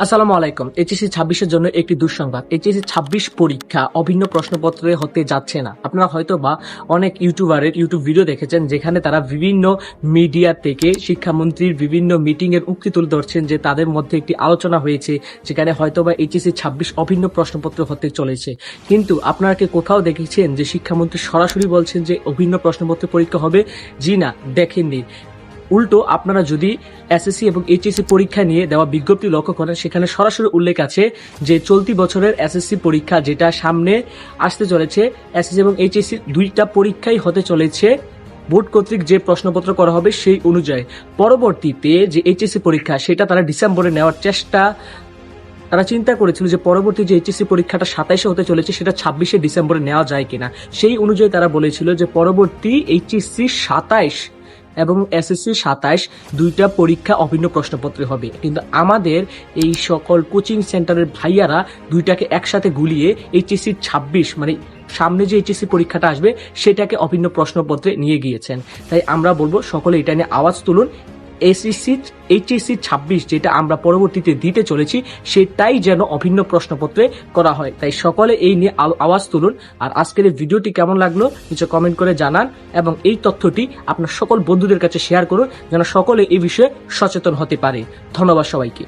আসসালামু আলাইকুম। এইচএসসি 26-এর জন্য একটি দুঃসংবাদ। এইচএসসি 26 পরীক্ষা অভিন্ন প্রশ্নপত্রে হতে যাচ্ছে না। আপনারা হয়তো বা অনেক ইউটিউবারের ইউটিউব ভিডিও দেখেছেন, যেখানে তারা বিভিন্ন মিডিয়া থেকে শিক্ষামন্ত্রীর বিভিন্ন মিটিং এর উক্তি তুলে ধরছেন যে তাদের মধ্যে একটি আলোচনা হয়েছে, যেখানে হয়তো বা এইচএসসি 26 অভিন্ন প্রশ্নপত্র হতে চলেছে। কিন্তু আপনারা কি কোথাও দেখেছেন যে শিক্ষামন্ত্রী সরাসরি বলছেন যে অভিন্ন প্রশ্নপত্র পরীক্ষা হবে? জি না, দেখেননি। উল্টো আপনারা যদি এসএসসি এবং এইচএসসি পরীক্ষা নিয়ে দেওয়া বিজ্ঞপ্তি লক্ষ্য করেন, সেখানে সরাসরি উল্লেখ আছে যে চলতি বছরের এসএসসি পরীক্ষা যেটা সামনে আসতে চলেছে, এসএসসি এবং এইচএসসি দুইটা পরীক্ষাই হতে চলেছে বোর্ড কর্তৃক যে প্রশ্নপত্র করা হবে সেই অনুযায়ী। পরবর্তীতে যে এইচএসসি পরীক্ষা সেটা তারা ডিসেম্বরে নেওয়ার চেষ্টা, তারা চিন্তা করেছিল যে পরবর্তী যে এইচএসসি পরীক্ষাটা 27-এ হতে চলেছে সেটা 26-এ ডিসেম্বরে নেওয়া যায় কিনা। সেই অনুযায়ী তারা বলেছিল যে পরবর্তী এইচএসসি 27 এবং এসএসসি 27 দুইটা পরীক্ষা অভিন্ন প্রশ্নপত্রে হবে। কিন্তু আমাদের এই সকল কোচিং সেন্টারের ভাইয়ারা দুইটাকে একসাথে গুলিয়ে এইচএসসি 26 মানে সামনে যে এইচএসসি পরীক্ষাটা আসবে সেটাকে অভিন্ন প্রশ্নপত্রে নিয়ে গিয়েছেন। তাই আমরা বলবো সকলে এটা নিয়ে আওয়াজ তুলুন। এইচএসসি 26 যেটা আমরা পরবর্তীতে দিতে চলেছি সেটাই যেন অভিন্ন প্রশ্নপত্রে করা হয়। তাই সকলে এই নিয়ে আওয়াজ তুলুন। আর আজকের এই ভিডিওটি কেমন লাগলো নিচে কমেন্ট করে জানান, এবং এই তথ্যটি আপনার সকল বন্ধুদের কাছে শেয়ার করুন যেন সকলে এই বিষয়ে সচেতন হতে পারে। ধন্যবাদ সবাইকে।